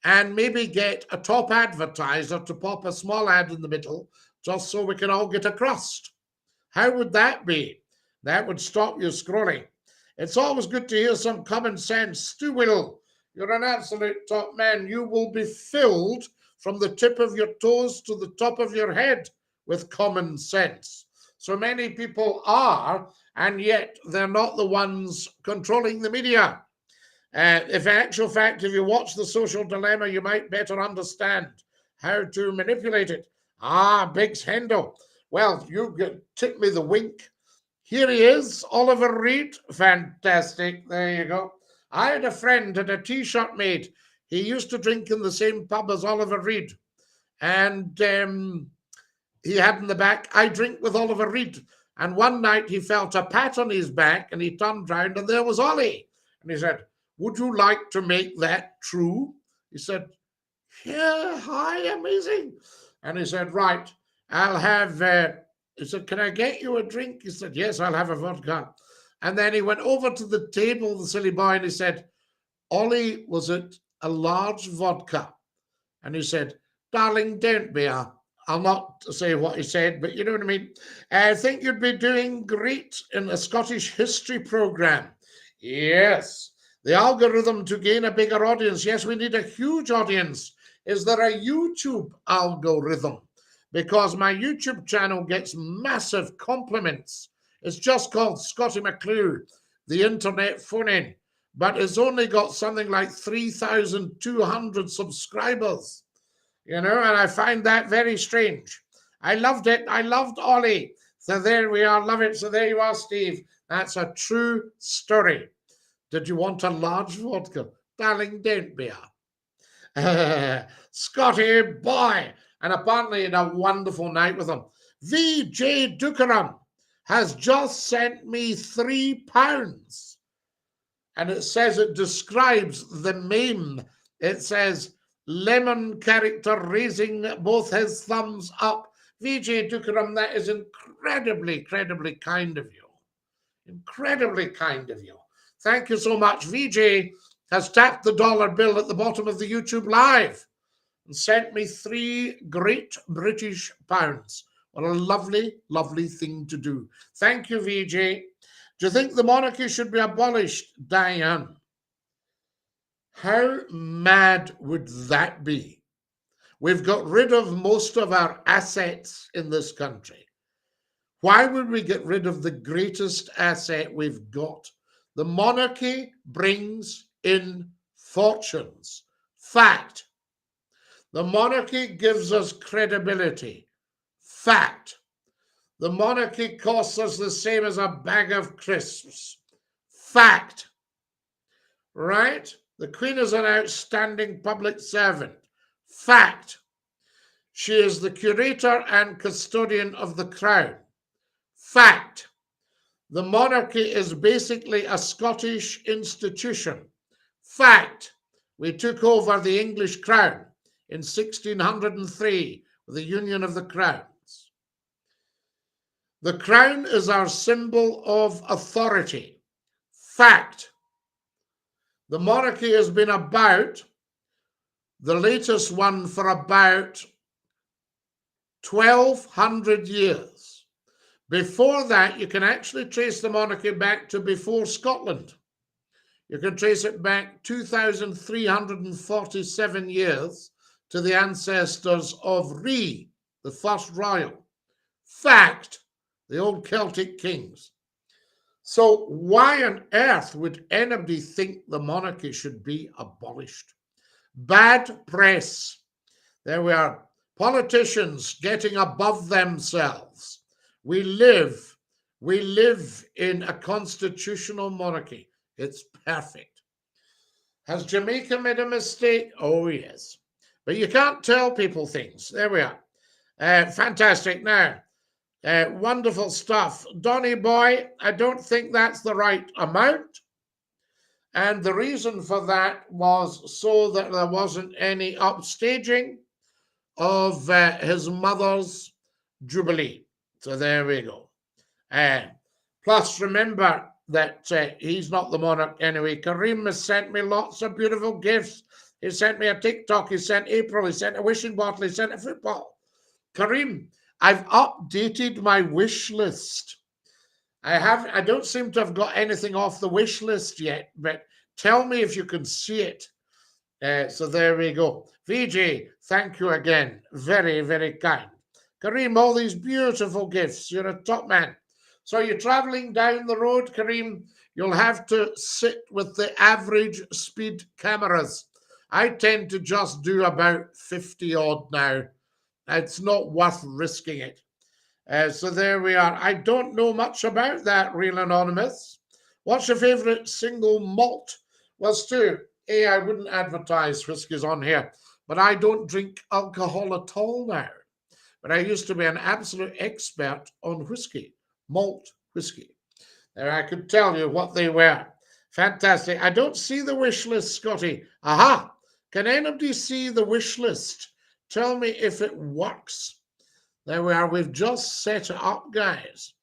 and maybe get a top advertiser to pop a small ad in the middle just so we can all get a crust. How would that be? That would stop you scrolling. It's always good to hear some common sense. Stu Will, you're an absolute top man. You will be filled from the tip of your toes to the top of your head with common sense. So many people are, and yet they're not the ones controlling the media. If in actual fact, if you watch The Social Dilemma, you might better understand how to manipulate it. Ah, Biggs Hendo. Well, you tip me the wink. Here he is, Oliver Reed. Fantastic. There you go. I had a friend had a T-shirt made. He used to drink in the same pub as Oliver Reed. And he had in the back, I drink with Oliver Reed. And one night he felt a pat on his back and he turned round and there was Ollie. And he said, would you like to make that true? He said, yeah, hi, amazing. And he said, right, I'll have, he said, can I get you a drink? He said, yes, I'll have a vodka. And then he went over to the table, the silly boy, and he said, Ollie, was it a large vodka? And he said, darling, don't be I'll not say what he said, but you know what I mean. I think you'd be doing great in a Scottish history program. Yes. The algorithm to gain a bigger audience. Yes, we need a huge audience. Is there a YouTube algorithm? Because my YouTube channel gets massive compliments. It's just called Scottie McCLUE, the internet phone-in, but it's only got something like 3,200 subscribers, you know, and I find that very strange. I loved it. I loved Ollie. So there we are. Love it. So there you are, Steve. That's a true story. Did you want a large vodka? Darling, don't be Scottie boy. And apparently had a wonderful night with him. VJ Dukaram has just sent me £3. And it says, it describes the meme. It says, lemon character raising both his thumbs up. VJ Dukaram, that is incredibly kind of you. Incredibly kind of you. Thank you so much. VJ has tapped the dollar bill at the bottom of the YouTube live and sent me 3 great British pounds. What a lovely, lovely thing to do. Thank you, VJ. Do you think the monarchy should be abolished, Diane? How mad would that be? We've got rid of most of our assets in this country. Why would we get rid of the greatest asset we've got? The monarchy brings in fortunes. Fact. The monarchy gives us credibility. Fact. The monarchy costs us the same as a bag of crisps. Fact. Right? The Queen is an outstanding public servant. Fact. She is the curator and custodian of the crown. Fact. The monarchy is basically a Scottish institution. Fact. We took over the English crown in 1603 with the Union of the Crowns. The crown is our symbol of authority. Fact. The monarchy has been about, the latest one, for about 1,200 years. Before that, you can actually trace the monarchy back to before Scotland. You can trace it back 2,347 years to the ancestors of Ree, the first royal. Fact, the old Celtic kings. So why on earth would anybody think the monarchy should be abolished? Bad press. There we are. Politicians getting above themselves. We live in a constitutional monarchy. It's perfect. Has Jamaica made a mistake? Oh, yes. But you can't tell people things. There we are. Fantastic. Now, wonderful stuff. Donny boy, I don't think that's the right amount. And the reason for that was so that there wasn't any upstaging of his mother's jubilee. So there we go. Plus, remember, that he's not the monarch anyway. Kareem has sent me lots of beautiful gifts. He sent me a TikTok. He sent April. He sent a wishing bottle. He sent a football. Kareem, I've updated my wish list. I don't seem to have got anything off the wish list yet, but tell me if you can see it. So there we go. VJ, thank you again. Very, very kind. Kareem, all these beautiful gifts. You're a top man. So you're traveling down the road, Kareem. You'll have to sit with the average speed cameras. I tend to just do about 50 odd now. It's not worth risking it. So there we are. I don't know much about that, Real Anonymous. What's your favourite single malt? Well, Stu, I wouldn't advertise whiskies on here, but I don't drink alcohol at all now. But I used to be an absolute expert on whiskey, malt whiskey. There, I could tell you what they were. Fantastic. I don't see the wish list, Scottie. Aha! Can anybody see the wish list? Tell me if it works. There we are. We've just set it up, guys.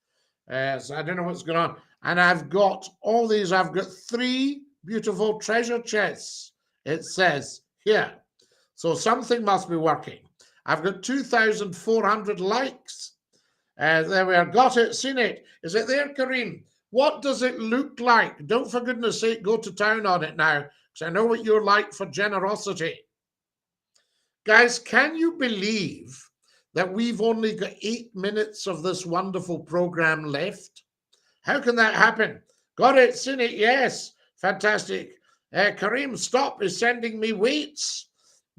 So I don't know what's going on. And I've got all these. I've got 3 beautiful treasure chests, it says here. So something must be working. I've got 2,400 likes. There we are. Got it. Seen it. Is it there, Kareem? What does it look like? Don't, for goodness sake, go to town on it now, because I know what you're like for generosity. Guys, can you believe that we've only got 8 minutes of this wonderful program left? How can that happen? Got it, seen it, yes. Fantastic. Kareem, stop, is sending me weights.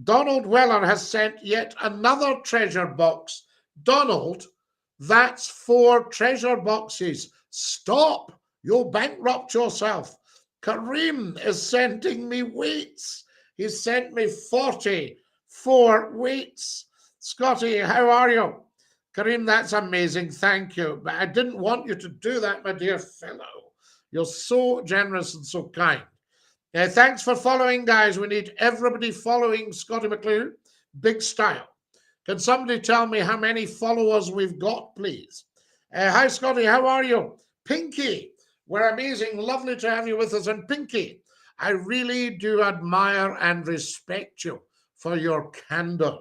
Donald Weller has sent yet another treasure box. Donald, that's 4 treasure boxes. Stop, you'll bankrupt yourself. Kareem is sending me weights. He sent me 44 weights. Scottie, how are you? Kareem, that's amazing. Thank you. But I didn't want you to do that, my dear fellow. You're so generous and so kind. Thanks for following, guys. We need everybody following Scottie McCLUE. Big style. Can somebody tell me how many followers we've got, please? Hi, Scottie. How are you? Pinky, we're amazing. Lovely to have you with us. And Pinky, I really do admire and respect you for your candor.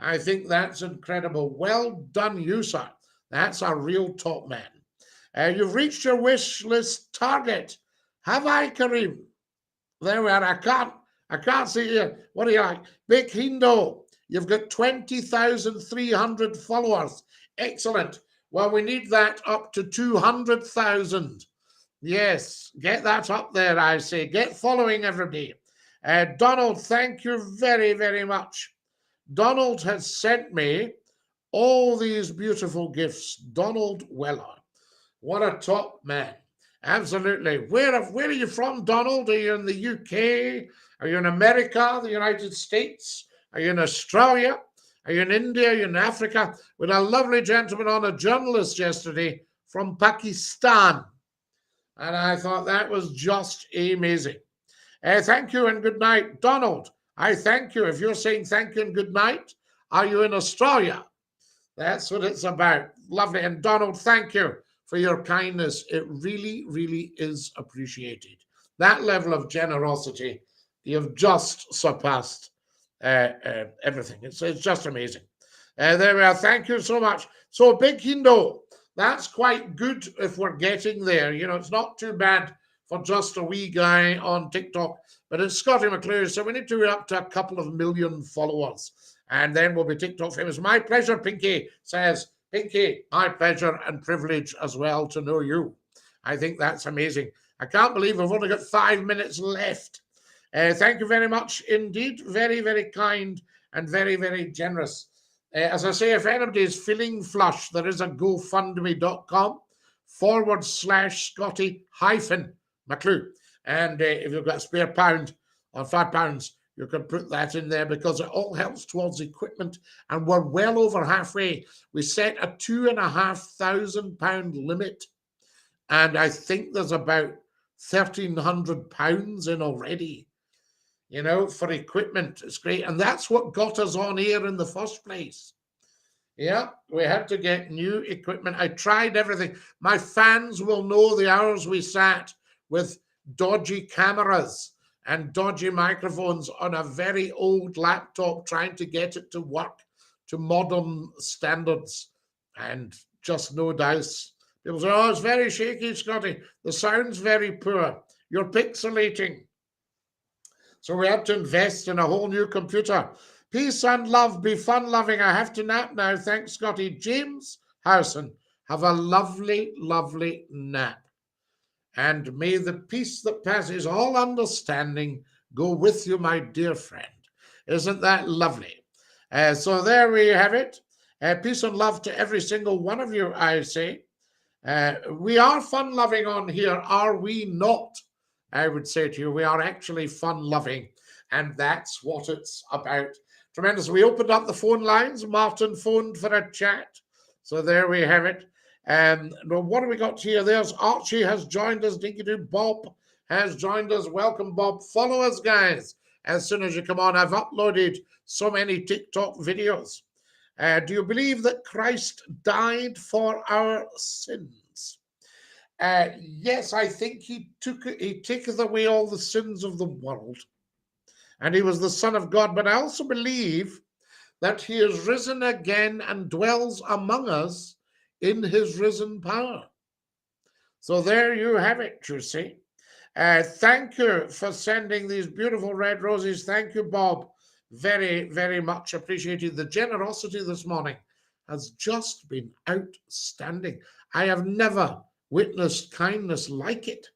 I think that's incredible. Well done, you, sir. That's a real top man. You've reached your wish list target. Have I, Kareem? There we are. I can't see you. What do you like? Big Hindo, you've got 20,300 followers. Excellent. Well, we need that up to 200,000. Yes, get that up there, I say. Get following, everybody. Donald, thank you very, very much. Donald has sent me all these beautiful gifts. Donald Weller. What a top man. Absolutely. Where are you from, Donald? Are you in the UK? Are you in America, the United States? Are you in Australia? Are you in India? Are you in Africa? We had a lovely gentleman on, a journalist yesterday from Pakistan. And I thought that was just amazing. Thank you and good night. Donald, I thank you. If you're saying thank you and good night, are you in Australia? That's what it's about. Lovely. And Donald, thank you for your kindness. It really, really is appreciated. That level of generosity, you've just surpassed everything. It's just amazing. There we are. Thank you so much. So Big Hindo, that's quite good if we're getting there. You know, it's not too bad for just a wee guy on TikTok, but it's Scottie McCLUE, so we need to be up to a couple of million followers, and then we'll be TikTok famous. My pleasure, Pinky says. Pinky, my pleasure and privilege as well to know you. I think that's amazing. I can't believe we've only got 5 minutes left. Thank you very much indeed. Very, very kind and very, very generous. As I say, if anybody is feeling flush, there is a GoFundMe.com/Scottie-McCLUE. And if you've got a spare £1 or £5, you can put that in there because it all helps towards equipment. And we're well over halfway. We set a £2,500 limit. And I think there's about £1,300 in already, you know, for equipment. It's great. And that's what got us on air in the first place. Yeah, we had to get new equipment. I tried everything. My fans will know the hours we sat with dodgy cameras and dodgy microphones on a very old laptop trying to get it to work to modern standards and just no dice. People say, oh, it's very shaky, Scotty. The sound's very poor. You're pixelating. So we had to invest in a whole new computer. Peace and love, be fun loving. I have to nap now. Thanks, Scotty. James Howson, have a lovely, lovely nap. And may the peace that passes all understanding go with you, my dear friend. Isn't that lovely? So there we have it. Peace and love to every single one of you, I say. We are fun loving on here, are we not? I would say to you, we are actually fun loving, and that's what it's about. Tremendous. We opened up the phone lines. Martin phoned for a chat. So there we have it. What do we got here? There's Archie has joined us. DINKY-DOO. Bob has joined us. Welcome, Bob. Follow us, guys, as soon as you come on. I've uploaded so many TikTok videos. Do you believe that Christ died for our sins? Yes, I think he taketh away all the sins of the world. And he was the Son of God. But I also believe that he is risen again and dwells among us in his risen power. So there you have it, you see. Thank you for sending these beautiful red roses. Thank you, Bob. Very, very much appreciated. The generosity this morning has just been outstanding. I have never witnessed kindness like it.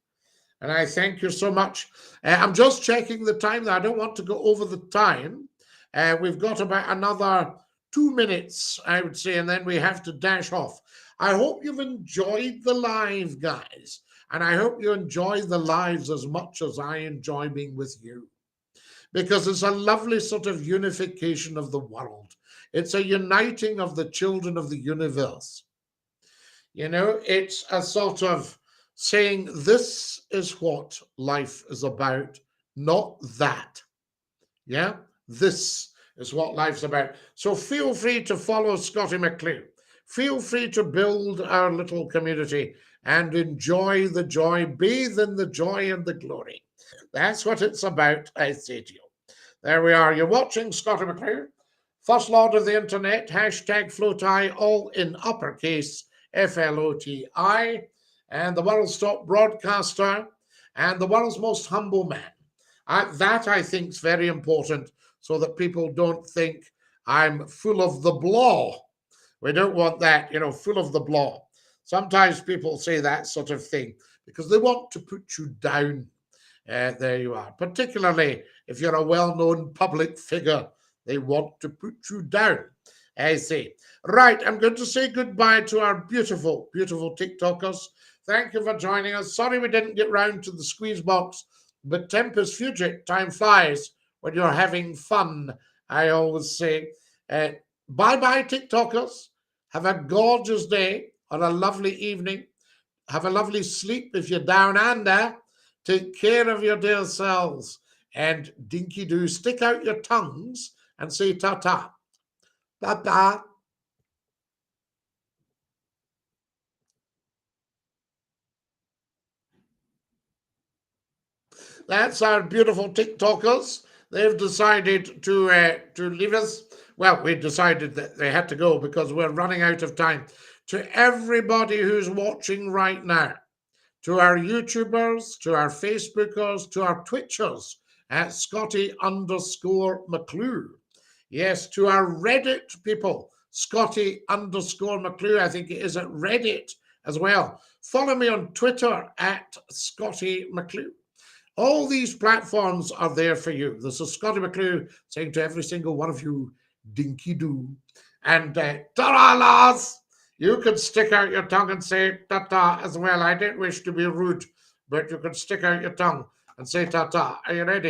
And I thank you so much. I'm just checking the time there. I don't want to go over the time. We've got about another 2 minutes, I would say, and then we have to dash off. I hope you've enjoyed the live, guys. And I hope you enjoy the lives as much as I enjoy being with you. Because it's a lovely sort of unification of the world. It's a uniting of the children of the universe. You know, it's a sort of saying this is what life is about, not that. Yeah, this is what life's about. So feel free to follow Scottie McCLUE. Feel free to build our little community and enjoy the joy, bathe in the joy and the glory. That's what it's about, I say to you. There we are. You're watching Scottie McCLUE, First Lord of the Internet, hashtag FLOTI, all in uppercase, FLOTI, and the world's top broadcaster and the world's most humble man. That I think is very important so that people don't think I'm full of the blah. We don't want that, you know, full of the blah. Sometimes people say that sort of thing because they want to put you down. There you are. Particularly if you're a well-known public figure, they want to put you down. I see. Right, I'm going to say goodbye to our beautiful, beautiful TikTokers. Thank you for joining us. Sorry we didn't get round to the squeeze box, but tempus fugit, time flies when you're having fun, I always say. Bye-bye, TikTokers. Have a gorgeous day or a lovely evening. Have a lovely sleep if you're down under. Take care of your dear selves. And DINKY-DOO, stick out your tongues and say ta-ta. Ta-ta. That's our beautiful TikTokers. They've decided to leave us. Well, we decided that they had to go because we're running out of time. To everybody who's watching right now, to our YouTubers, to our Facebookers, to our Twitchers at Scottie_McCLUE. Yes, to our Reddit people, Scottie_McCLUE. I think it is at Reddit as well. Follow me on Twitter at Scottie McCLUE. All these platforms are there for you. This is Scottie McCLUE saying to every single one of you, DINKY-DOO. And ta-ra, lads! You could stick out your tongue and say ta-ta as well. I don't wish to be rude, but you could stick out your tongue and say ta-ta. Are you ready?